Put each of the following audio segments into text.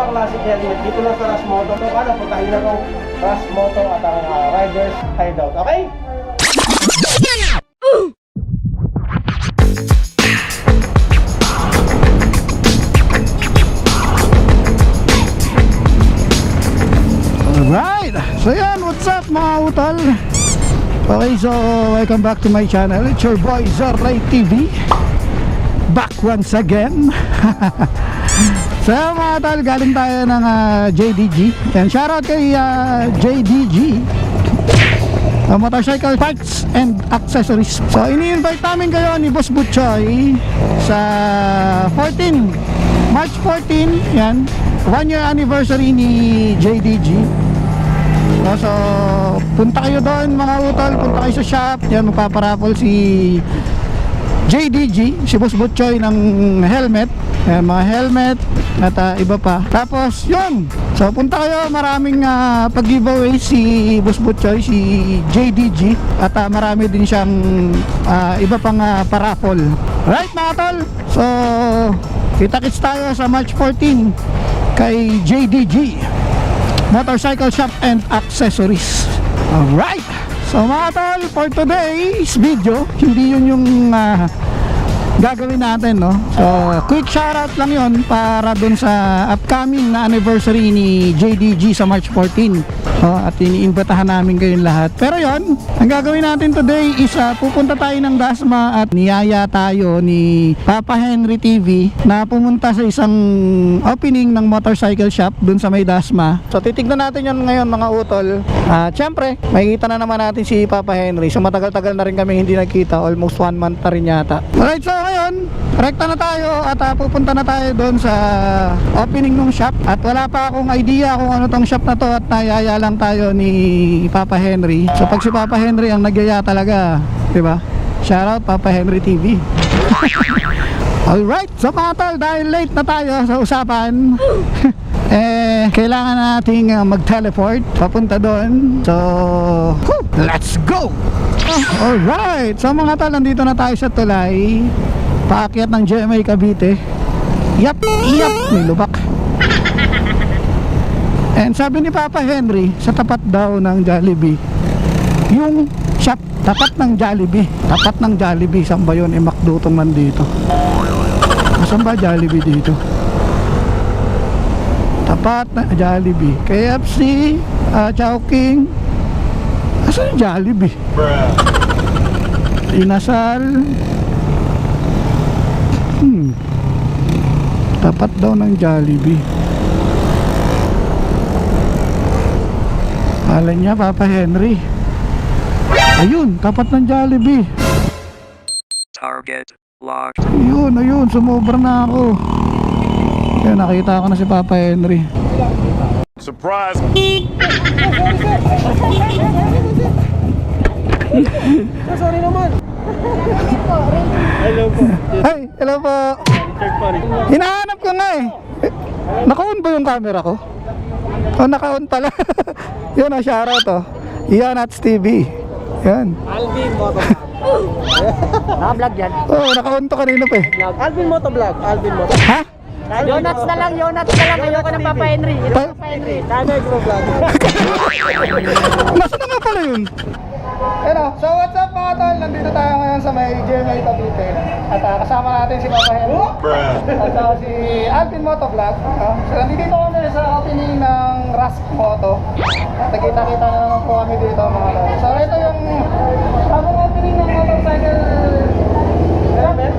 mga classic helmet dito lang sa Rush Moto. So paano, puntahin na kong Rush Moto at ang Riders Hideout, okay? Alright, so yan, what's up mga utol? Okay, so welcome back to my channel. It's your boy Zorray TV, back once again. So mga utol, galing tayo ng JDG. And shoutout kay JDG, Motorcycle Parts and Accessories. So ini-invite namin kayo ni Boss Butchoy sa March 14, yan, 1 year anniversary ni JDG. So punta kayo doon mga utol, punta kayo sa shop. Yan, magpaparaffle si JDG, si Boss Butchoy ng helmet. Yan, mga helmet at iba pa. Tapos yun, so punta kayo, maraming pag-giveaway si Boss Butchoy, si JDG. At marami din siyang iba pang paraffle. Right mga tol, so kita-kits tayo sa March 14 kay JDG Motorcycle Shop and Accessories. Alright, so mga tol, for today's video, hindi yun yung gagawin natin, no? So quick shoutout lang yun para dun sa upcoming na anniversary ni JDG sa March 14. At iniimbitahan namin kayong lahat. Pero yon, ang gagawin natin today is pupunta tayo ng Dasma at niyaya tayo ni Papa Henry TV na pumunta sa isang opening ng motorcycle shop dun sa may Dasma. So titignan natin yon ngayon mga utol. Siyempre, makikita na naman natin si Papa Henry. So matagal-tagal na rin kami hindi nagkita, almost 1 month na rin yata. Alright, so ngayon, rekta na tayo at pupunta na tayo doon sa opening ng shop. At wala pa akong idea kung ano tong shop na to at nayaya lang tayo ni Papa Henry. So pag si Papa Henry ang nagyaya talaga, diba? Shoutout Papa Henry TV. Alright, so mga tol, dahil late na tayo sa usapan, kailangan nating mag-teleport papunta doon. So let's go! Alright, so mga tol, nandito na tayo sa tulay, paakyat ng GMA Cavite. Yap, may lubak. And sabi ni Papa Henry, sa tapat daw ng Jollibee, yung shop, tapat ng Jollibee. Tapat ng Jollibee, saan ba yun? McDo tong nandito. Saan ba Jollibee dito? Tapat na Jollibee. KFC, Chowking. Asan yung Jollibee? Inasal. Tapat daw ng Jollibee. Alam niya Papa Henry. Ayun, tapat ng Jollibee. Target locked. Ayun, sumobra na ako. Kaya nakita ko na si Papa Henry. Surprise! Sorry naman. Hello po. Hey, hello po. Hinahanap ko nga eh. Naka-on ba yung camera ko? Oh, naka-on pala. Yun ang shoutout oh. Yanats TV. Yan. Alvin Motovlog. Naka-vlog yan. Oh, naka-on to kanina pa eh. Alvin Motovlog. Alvin Motovlog. Ha? Yonats na lang. Ayoko ng Papa Henry. Ito Pa- Papa Henry. Tanay ko vlog. Nasaan na nga pala yun? Hello, so what's up mga tol? Nandito tayo ngayon sa may GMA Cavite. At kasama natin si Papa Henry. At si Alvin Motovlog. So nandito kami sa opening ng Rush Moto. At nakita-kita na naman po kami dito mga tol. So ito yung bagong opening ng motorcycle helmet,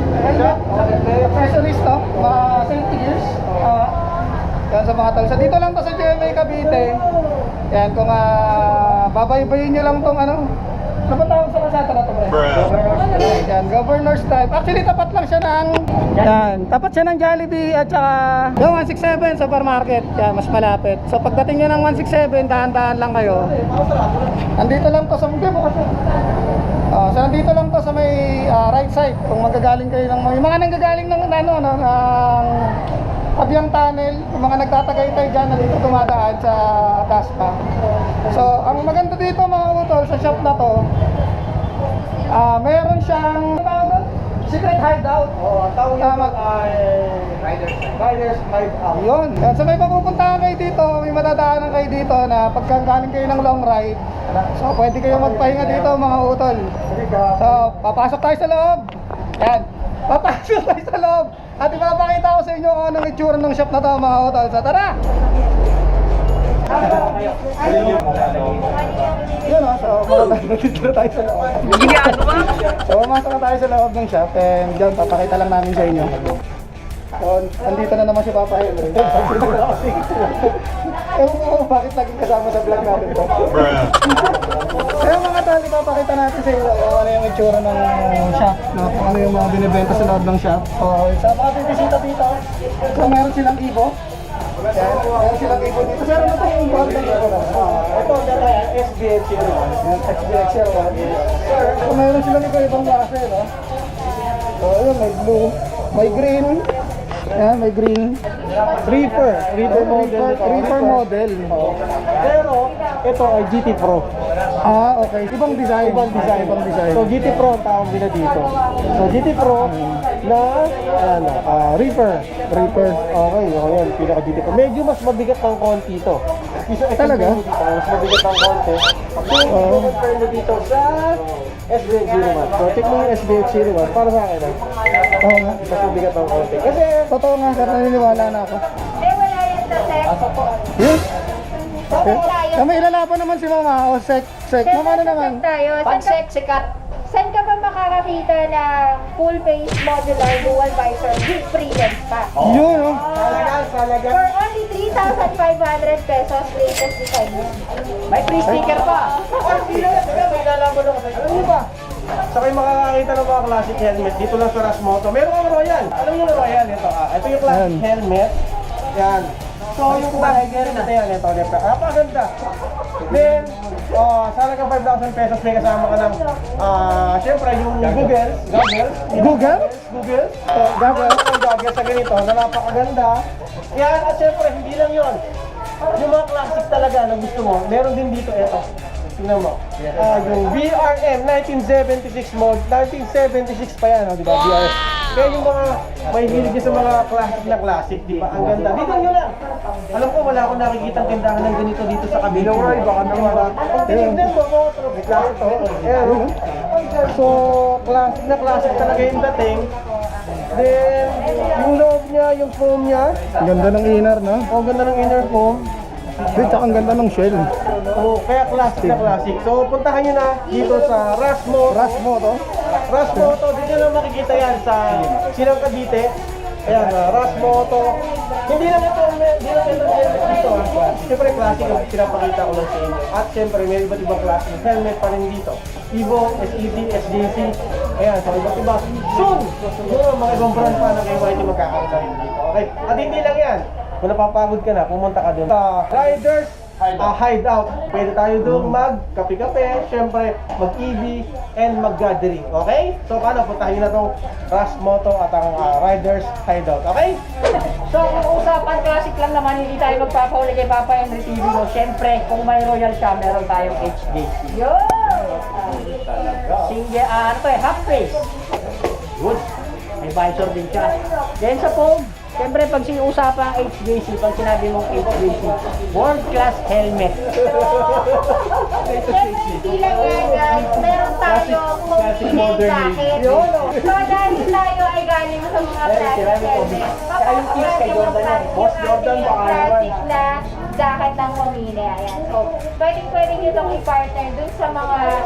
accessories to, mga safety gears. Yan sa mga tol. So dito lang to sa GMA Cavite. Yan, kung babaybayin nyo lang tong ano tawag sa kasata na to, bro? Yan, Governor's Drive. Actually, tapat lang siya ng yan, tapat siya ng Jollibee at saka yung 167 supermarket. Yan, mas malapit. So pagdating nyo ng 167, dahan-dahan lang kayo. Nandito lang to sa so nandito lang to sa may right side. Kung magagaling kayo ng yung mga nanggagaling ng Abyang Tunnel, yung mga nagtatagaytay dyan, nandito tumadaan sa Dasma. So, ang maganda dito mga utol, sa shop na to, meron siyang secret hideout. Tawag yung Riders Hideout. Yun. Yan. So may papupuntahan kayo dito, may matadaanan kayo dito na pagka galing kayo ng long ride. So pwede kayo magpahinga dito mga utol. So papasok tayo sa loob. Yan. Papasok tayo sa loob. At ipapakita ko sa inyo kung anong itsura ng shop na to mga utol. So tara! Yun o, so dito tayo sa loob. So pumasok na tayo sa loob ng shop and dyan papakita lang namin sa inyo. So, andito na naman si Papa Henry. Ewan ko kung bakit naging kasama sa vlog natin to. Kaya mga tol, ipapakita natin sa inyo kung ano yung itsura ng shop, no? Kung ano yung mga binibenta sa loob ng shop. So, sa mga bibisita dito, so meron silang ibo. Yan, meron silang ibo dito. Sir, ano ito yung brand ng ibo na? Ito, dito yan, SBH01. Yan, XBX01. So, meron silang iba-ibang klase, no? So, ayun, may blue, may green. Yan, may green. Reaper model. Pero, ito ay GT Pro. Ah, okay. Ibang design. Ibang design. So, GT Pro ang tawag nila dito. So, GT Pro na, ano, Reaper. Okay, yun, pinaka GT Pro. Medyo mas mabigat ng konti ito. Talaga? Mas mabigat ng konti. So, compare mo dito sa SBX01. So, check mo yung SBX01 para sa akin. Oo nga. Mas mabigat ng konti. Kasi, Totoo nga, sir. Naniniwala na ako. Hindi, wala yan sa sex. Yun. Okay. Tayo. Kami ilalaban naman si Mama. O, sek. Mama na naman. Tayo. Pag-sex, sikat. Saan ka ba makakakita ng full face modular dual visor with free lens pa? Yun, oh. talaga. For only 3,500 pesos, latest design yan. May free sticker pa. May lalaban ako sa inyo. Alam niyo ba? Sa kayo makakakita ng mga classic helmet, dito lang sa Rasmoto. Meron kang Royal. Alam niyo na Royal, ito. Ito yung classic Yan. helmet. Yan. So yung classic helmet, yan. Ito. Napakaganda. Then, sana kang 5,000 pesos may kasama ka ng, syempre yung goggles. Google? Goggles sa ganito na napakaganda. Yan, at syempre, hindi lang yon. Yung mga classic talaga na gusto mo, meron din dito ito. Tingnan mo. Yung VRM 1976 mode, 1976 pa yan, di ba? VRM. Kaya yung mga may hilig sa mga classic, di ba? Ang ganda. Dito nyo lang. Alam ko, wala akong nakikitang tindahan ng ganito dito sa kabila. Baka naman. Tinignan mo ko. So, classic talaga yung dating. Then, yung loob niya, yung foam niya. Ang ganda ng inner, no? Ang ganda ng inner foam. Wait, tsaka ang ganda ng shell. Oh, kaya classic na classic. So, puntahan nyo na dito sa Rasmo. Rasmo to. Rasmoto, dito na makikita yan sa Silang Cavite. Ayan, Rasmoto. Hindi lang ito dito. Siyempre, classic ang pinapakita ko lang sa inyo. At siyempre, may iba't ibang klase ng helmet pa rin dito. Evo, SED, SJC. Ayan, so iba't iba. Soon! Siguro, mga ibang brand pa na kayo YT magkakaroon sa inyo dito. Okay? At hindi lang yan. Kung napapagod ka na, pumunta ka dun sa Riders Hideout. Pwede tayo doon mag-kape-kape, syempre mag-EV and mag-gathering. Okay? So paano? Puntahin na itong Rasmoto at ang Riders Hideout. Okay? So, kung usapan classic lang naman, hindi tayo magpapahuli kay Papa Henry TV mo. Siyempre, kung may Royal siya, meron tayong HJC. Yun! Single, ano to eh, half face. Good. May visor din siya. Then sa foam, siyempre pag sinuusapan ang HJC, pag sinabi mong HJC, world class helmet. Hindi lang yan, guys. Meron tayo complete jacket. So, dahil tayo ay galing sa mga classic helmet, papapakita yung classic na jacket ng Komine. Ayan. So, pwedeng nyo itong i-partner dun sa mga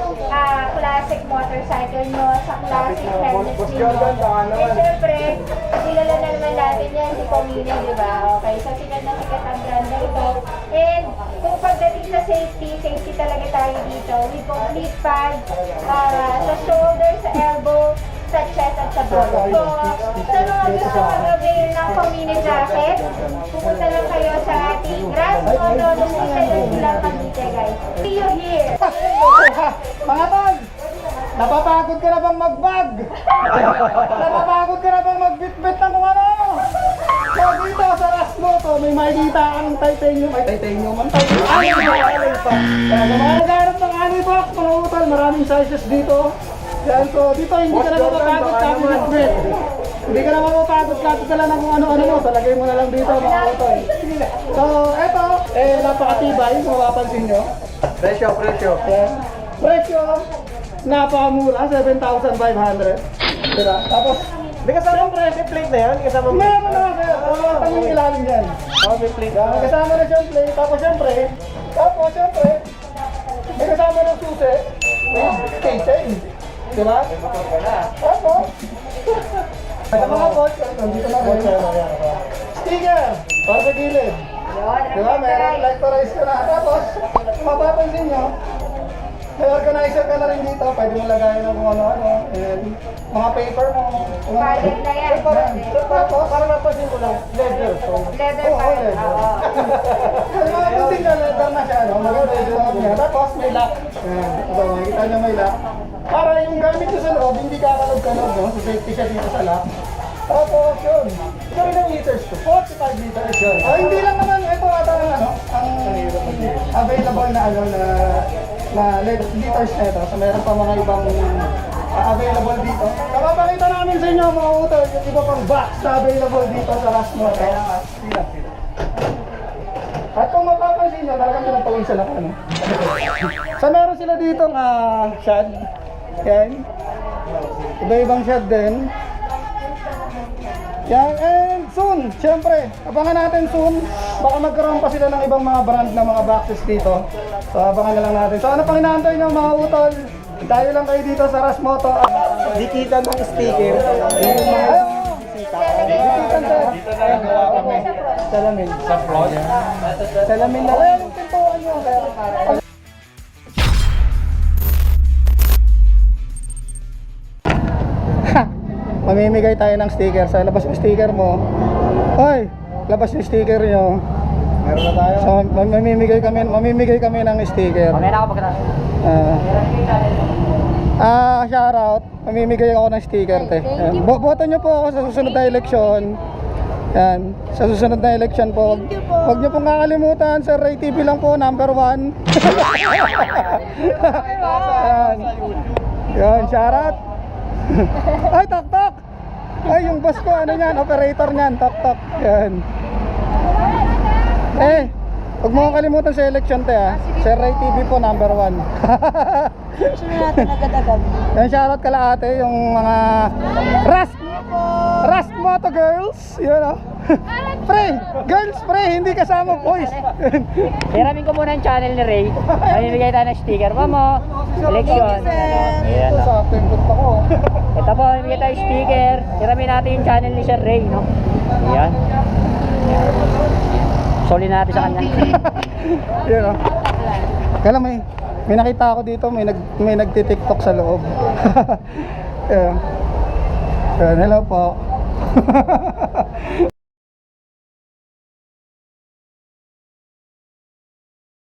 classic motorcycle nyo, sa classic helmet ninyo. And syempre, kilala na naman natin yan, si Komine, di ba? Okay, so sikat na sikat ang brand na ito. And kung pagdating sa safety talaga tayo dito. We complete pads sa shoulder, sa elbow, sa chest at sa bolo. So, sa mga gusto mag-avail ng Komine jacket, pupunta lang kayo sa ating Rasmoto Lumisan Silang Cavite, guys. See you here! Mga tol! Napapagod ka na bang mag-bag? Napapagod ka na bang mag-bit-bit ng kung ano? So dito sa Rasmoto, may makikita kang titanium. Ay, titanium man. Alloy pa. Kaya sa mga nagharap ng alloy box, mga utol, maraming sizes dito. Yan, so dito hindi ka na napapagod sa bit-bit. Hindi ka naman mapagod-kapit ka lang ng kung ano-ano mo. So, lagay mo na lang dito mga utoy. So, eto, napakatibay kung mapapansin nyo. Presyo. Yan. Presyo, napakamura, 7,500. Diba? Tapos, Hindi kasama mo yung plate na yan? Hindi kasama mo. meron na sir. Ang yung ilalim yan. May plate. May kasama na siyang plate. Tapos, syempre, may kasama ng susi. May casing. Diba? Tapos, sa mga boss, nandito na rin. Sticker, para sa gilid. Diba? May electorize ka na. Tapos, mapapansin nyo, may organizer ka na rin dito. Pwede mo lagayin ng kung ano-ano. And mga paper mo. Project na yan. Tapos, Para napansin ko lang, leather. So, Leather Oo, pa. leather. Oo. Yung mga building na leather na siya, no? Maganda yung suot niya. Tapos may lock. Ayan, ito, makikita niya may lock. Para yung gamit ko sa loob, hindi kakalog-kalog, no? So safety siya dito sa lock. Tapos yun. ito ilang liters to? 45 liters yun. Hindi lang naman, ito ata ang available na liters na ito. So meron pa mga ibang available dito. Kapapakita namin sa inyo mga utol, yung iba pang box na available dito sa Rasmoto. At kung mapapansin nyo, talagang pinagpawisan ako, ano? So meron sila ditong shad. Yan. Iba-ibang shad din. Yan, and soon, syempre, abangan natin soon. Baka magkaroon pa sila ng ibang mga brand na mga boxes dito. So abangan na lang natin. So ano pang inaantay nyo mga utol? Tayo lang kayo dito sa Rasmoto. Dikitan ng sticker. Yung mga Dikitan sir. Ayun, gawa kami. Salamin. Sa front. Salamin na. Ayan, yung pintuan nyo. Mamimigay tayo ng sticker. Sa labas yung sticker mo. Hoy, labas yung sticker nyo. Meron na tayo. So, mamimigay kami ng sticker. Mamaya ako pagkatapos. Shoutout. Mamimigay ako ng sticker, te. Yan. Boto nyo po ako sa susunod na eleksyon. Yan. Sa susunod na eleksyon po. Huwag nyo pong kakalimutan. Sir Ray TV lang po, number 1. Yan. Yan, shoutout. Ay, tok-tok. Ay, yung boss ko, ano yan, operator niyan, tok-tok. Yan. Huwag mo kalimutan sa election, te, ha. Sir Ray TV po, number 1. Sunod natin agad-agad. Yan, shoutout kala ate, yung mga Rasmoto girls. Yun, oh. Girls, hindi kasama boys. Hiramin ko muna ang channel ni Ray. Mamimigay tayo ng sticker. Mamo, election. Ayan, no? Sa pinput pa ko. Ito po, mamimigay tayo ng sticker. Hiramin natin yung channel ni Sir Ray, no? Ayan. Solin natin sa kanya. Yun, oh. Kala may nakita ako dito, may nagti-TikTok sa loob. Yan. Hello po.